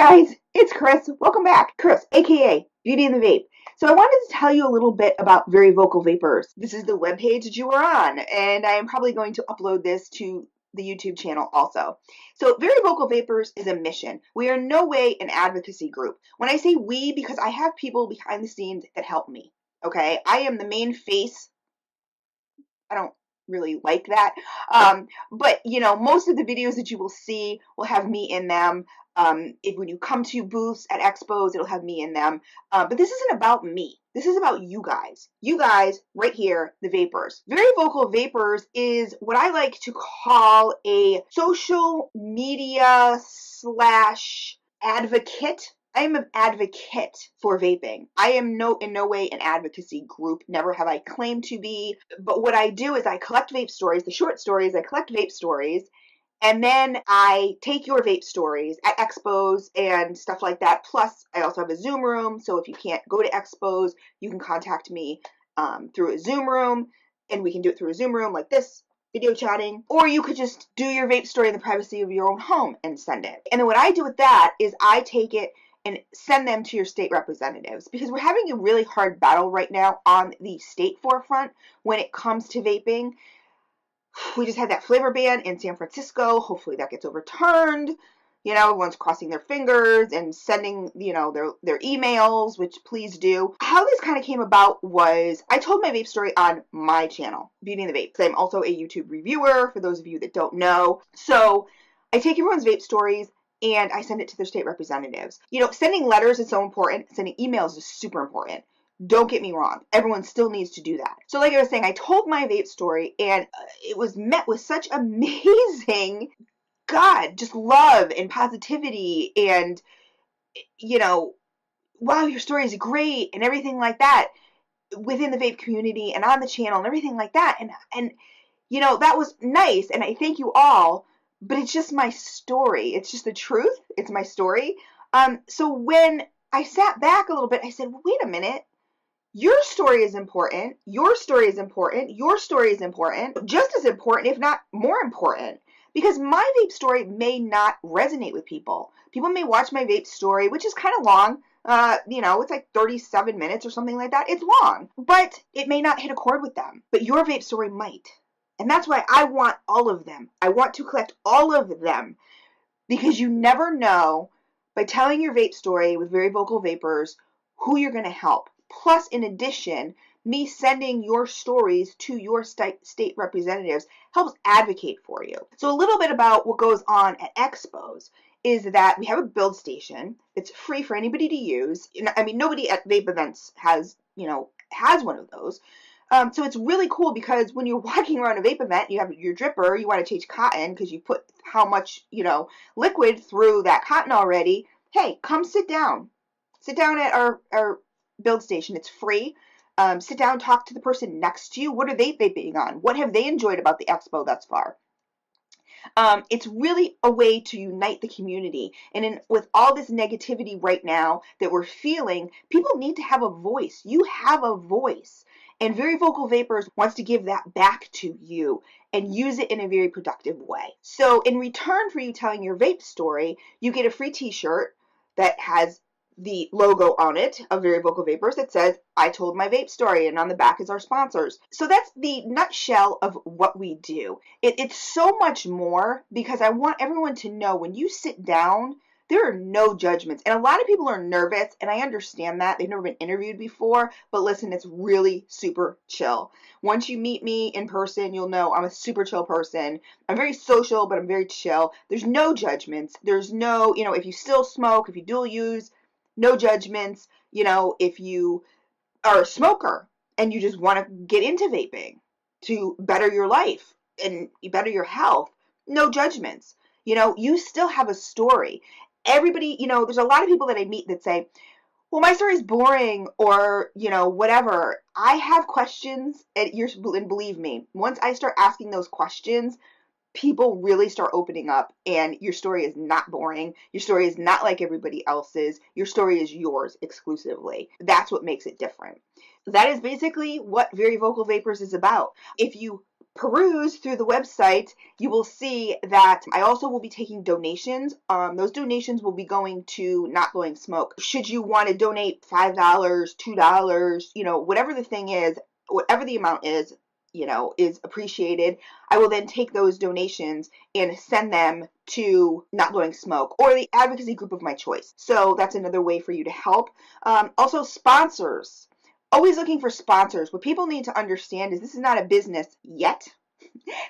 guys, it's Chris. Welcome back. Chris, aka Beauty and the Vape. So I wanted to tell you a little bit about Very Vocal Vapers. This is the webpage that you are on, and I am probably going to upload this to the YouTube channel also. So Very Vocal Vapers is a mission. We are in no way an advocacy group. When I say we, because I have people behind the scenes that help me. Okay, I am the main face. I don't really like that. But you know, most of the videos that you will see will have me in them. If when you come to booths at expos, it'll have me in them. But this isn't about me. This is about you guys. You guys right here, the vapors. Very Vocal Vapers is what I like to call a social media slash advocate. I am an advocate for vaping. I am in no way an advocacy group. Never have I claimed to be. But what I do is I collect vape stories, the short stories. I collect vape stories, and then I take your vape stories at expos and stuff like that. Plus, I also have a Zoom room. So if you can't go to expos, you can contact me through a Zoom room, and we can do it through a Zoom room like this. Video chatting, or you could just do your vape story in the privacy of your own home and send it. And then what I do with that is I take it and send them to your state representatives, because we're having a really hard battle right now on the state forefront when it comes to vaping. We just had that flavor ban in San Francisco. Hopefully that gets overturned. You know, everyone's crossing their fingers and sending, you know, their emails, which please do. How this kind of came about was I told my vape story on my channel, Beauty and the Vape, because I'm also a YouTube reviewer, for those of you that don't know. So I take everyone's vape stories and I send it to their state representatives. You know, sending letters is so important. Sending emails is super important. Don't get me wrong. Everyone still needs to do that. So like I was saying, I told my vape story, and it was met with such amazing, God, just love and positivity, and, you know, wow, your story is great, and everything like that within the vape community and on the channel and everything like that. And you know, that was nice, and I thank you all, but it's just my story. It's just the truth. It's my story. So when I sat back a little bit, I said, well, wait a minute. Your story is important. Your story is important. Your story is important. Just as important, if not more important. Because my vape story may not resonate with people. People may watch my vape story, which is kind of long. You know, it's like 37 minutes or something like that. It's long. But it may not hit a chord with them. But your vape story might. And that's why I want all of them. I want to collect all of them. Because you never know, by telling your vape story with Very Vocal Vapers, who you're going to help. Plus, in addition, me sending your stories to your state representatives helps advocate for you. So a little bit about what goes on at expos is that we have a build station. It's free for anybody to use. I mean, nobody at vape events has one of those. So it's really cool, because when you're walking around a vape event, you have your dripper, you want to change cotton because you put how much, liquid through that cotton already. Hey, come sit down. Sit down at our build station. It's free. Sit down, talk to the person next to you. What are they vaping on? What have they enjoyed about the expo thus far? It's really a way to unite the community. And with all this negativity right now that we're feeling, people need to have a voice. You have a voice. And Very Vocal Vapers wants to give that back to you and use it in a very productive way. So in return for you telling your vape story, you get a free t-shirt that has the logo on it of Very Vocal Vapers that says, I told my vape story, and on the back is our sponsors. So that's the nutshell of what we do. It's so much more, because I want everyone to know when you sit down, there are no judgments. And a lot of people are nervous, and I understand that. They've never been interviewed before, but listen, it's really super chill. Once you meet me in person, you'll know I'm a super chill person. I'm very social, but I'm very chill. There's no judgments. There's no, if you still smoke, if you dual use, no judgments. If you are a smoker and you just want to get into vaping to better your life and better your health, no judgments. You still have a story. Everybody, there's a lot of people that I meet that say, well, my story is boring, or, whatever. I have questions, and believe me, once I start asking those questions, people really start opening up, and your story is not boring. Your story is not like everybody else's. Your story is yours exclusively. That's what makes it different. That is basically what Very Vocal Vapers is about. If you peruse through the website, you will see that I also will be taking donations. Those donations will be going to Not Blowing Smoke. Should you want to donate $5, $2, whatever the thing is, whatever the amount is, is appreciated. I will then take those donations and send them to Not Blowing Smoke or the advocacy group of my choice. So that's another way for you to help. Also, sponsors. Always looking for sponsors. What people need to understand is this is not a business yet.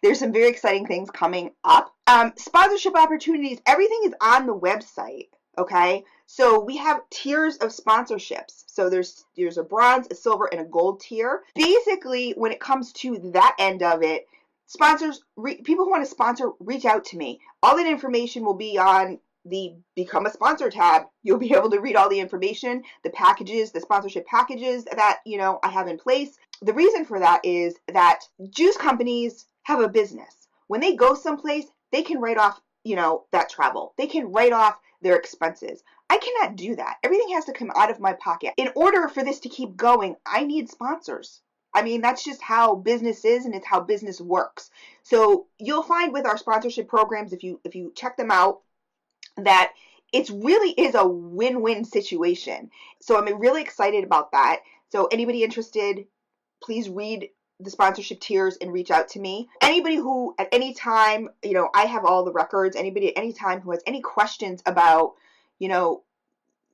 There's some very exciting things coming up. Sponsorship opportunities. Everything is on the website. Okay, so we have tiers of sponsorships. So there's a bronze, a silver, and a gold tier. Basically, when it comes to that end of it, sponsors, people who want to sponsor, reach out to me. All that information will be on the Become a Sponsor tab. You'll be able to read all the information, the packages, the sponsorship packages that, I have in place. The reason for that is that juice companies have a business. When they go someplace, they can write off, that travel. They can write off their expenses. I cannot do that. Everything has to come out of my pocket. In order for this to keep going, I need sponsors. I mean, that's just how business is, and it's how business works. So you'll find with our sponsorship programs, if you check them out, that it really is a win-win situation. So I'm really excited about that. So anybody interested, please read the sponsorship tiers and reach out to me. Anybody who at any time, I have all the records. Anybody at any time who has any questions about,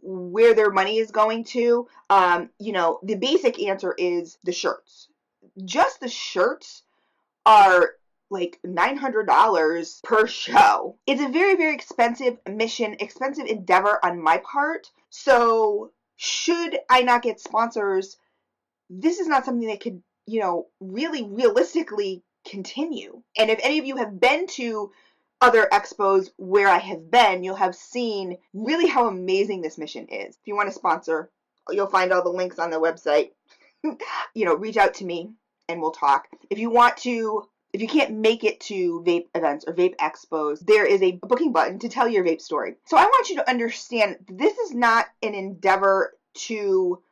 where their money is going to, the basic answer is the shirts. Just the shirts are like $900 per show. It's a very, very expensive mission, expensive endeavor on my part. So should I not get sponsors, this is not something that could, really realistically continue. And if any of you have been to other expos where I have been, you'll have seen really how amazing this mission is. If you want to sponsor, you'll find all the links on the website. Reach out to me and we'll talk. If you can't make it to vape events or vape expos, there is a booking button to tell your vape story. So I want you to understand this is not an endeavor to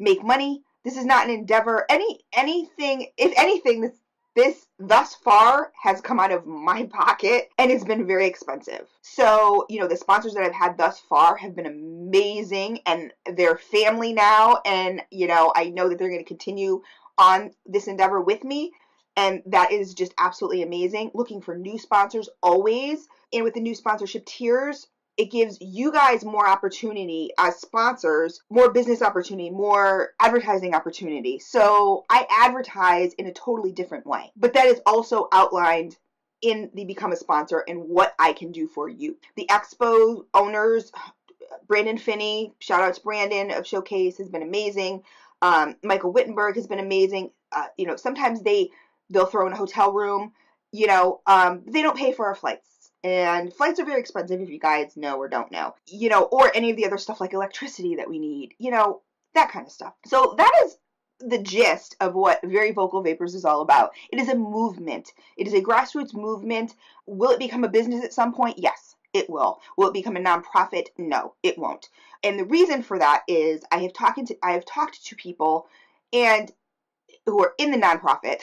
make money. This is not an endeavor, anything, if anything, this thus far has come out of my pocket and it's been very expensive. So, the sponsors that I've had thus far have been amazing and they're family now. And, I know that they're going to continue on this endeavor with me. And that is just absolutely amazing. Looking for new sponsors always. And with the new sponsorship tiers, it gives you guys more opportunity as sponsors, more business opportunity, more advertising opportunity. So I advertise in a totally different way. But that is also outlined in the Become a Sponsor and what I can do for you. The expo owners, Brandon Finney, shout out to Brandon of Showcase, has been amazing. Michael Wittenberg has been amazing. Sometimes they'll throw in a hotel room. They don't pay for our flights. And flights are very expensive if you guys know or don't know, or any of the other stuff like electricity that we need, that kind of stuff. So that is the gist of what Very Vocal Vapers is all about. It is a movement. It is a grassroots movement. Will it become a business at some point? Yes, it will. Will it become a nonprofit? No, it won't. And the reason for that is I have talked to people and who are in the nonprofit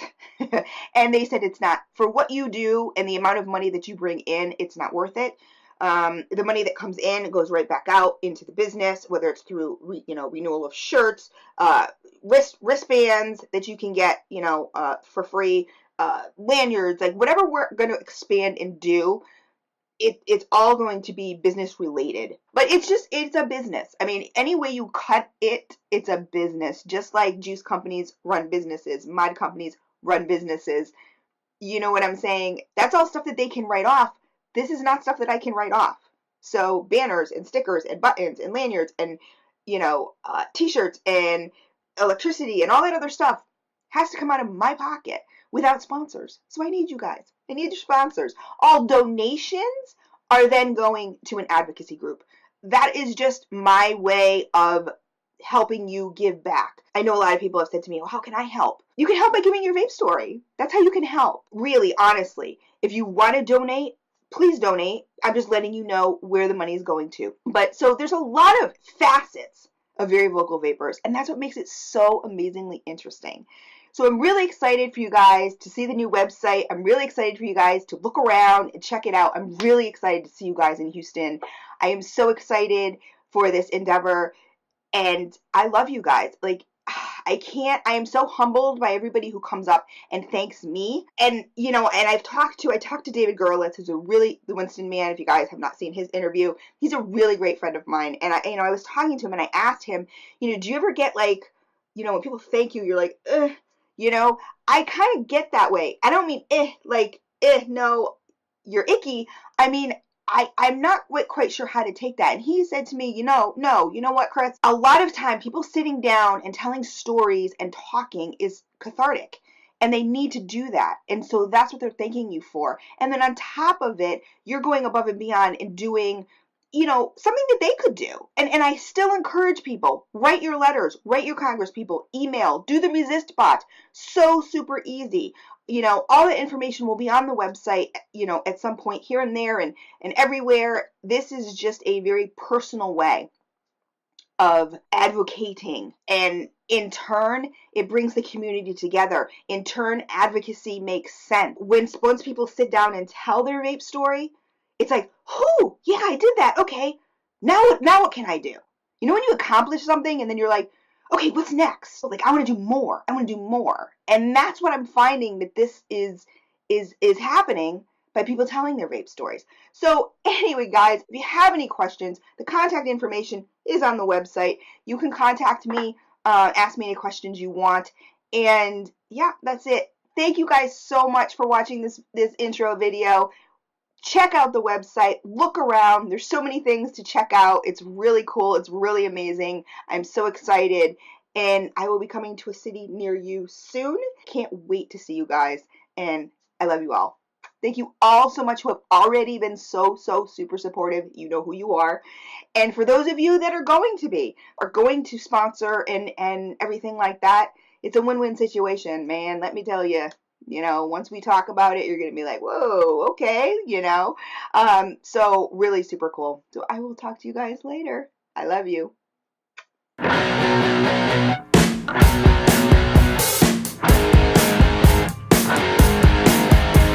and they said it's not, for what you do and the amount of money that you bring in, it's not worth it. The money that comes in goes right back out into the business, whether it's through renewal of shirts, wristbands that you can get for free, lanyards, like whatever we're going to expand and do. It's all going to be business related, but it's a business. I mean, any way you cut it, it's a business. Just like juice companies run businesses, mod companies run businesses. You know what I'm saying? That's all stuff that they can write off. This is not stuff that I can write off. So banners and stickers and buttons and lanyards and, t-shirts and electricity and all that other stuff has to come out of my pocket without sponsors. So I need you guys. I need your sponsors. All donations are then going to an advocacy group. That is just my way of helping you give back. I know a lot of people have said to me, well, how can I help? You can help by giving your vape story. That's how you can help. Really, honestly, if you want to donate, please donate. I'm just letting you know where the money is going to. But so there's a lot of facets of Very Vocal Vapers, and that's what makes it so amazingly interesting. So I'm really excited for you guys to see the new website. I'm really excited for you guys to look around and check it out. I'm really excited to see you guys in Houston. I am so excited for this endeavor, and I love you guys. Like, I am so humbled by everybody who comes up and thanks me. And, you know, and I talked to David Gerlitz, who's the Winston man. If you guys have not seen his interview, he's a really great friend of mine. And I was talking to him and I asked him, you know, do you ever get like, you know, when people thank you, you're like, ugh, you know, I kind of get that way. I don't mean, like, no, you're icky. I mean, I'm not quite sure how to take that. And he said to me, you know what, Chris? A lot of time people sitting down and telling stories and talking is cathartic. And they need to do that. And so that's what they're thanking you for. And then on top of it, you're going above and beyond and doing, you know, something that they could do. And I still encourage people, write your letters, write your Congress people, email, do the resist bot. So super easy. You know, all the information will be on the website, you know, at some point here and there and everywhere. This is just a very personal way of advocating, and in turn it brings the community together. In turn, advocacy makes sense. Once people sit down and tell their vape story, it's like, oh yeah, I did that. Okay, now what can I do? You know, when you accomplish something and then you're like, okay, what's next? Like, I want to do more. And that's what I'm finding, that this is happening by people telling their vape stories. So anyway, guys, if you have any questions, the contact information is on the website. You can contact me, ask me any questions you want. And yeah, that's it. Thank you guys so much for watching this intro video. Check out the website, look around. There's so many things to check out. It's really cool. It's really amazing. I'm so excited. And I will be coming to a city near you soon. Can't wait to see you guys. And I love you all. Thank you all so much who have already been so super supportive. You know who you are. And for those of you that are going to sponsor and everything like that, it's a win-win situation, man. Let me tell you. You know, once we talk about it, you're going to be like, whoa, okay, you know. So really super cool. So I will talk to you guys later. I love you.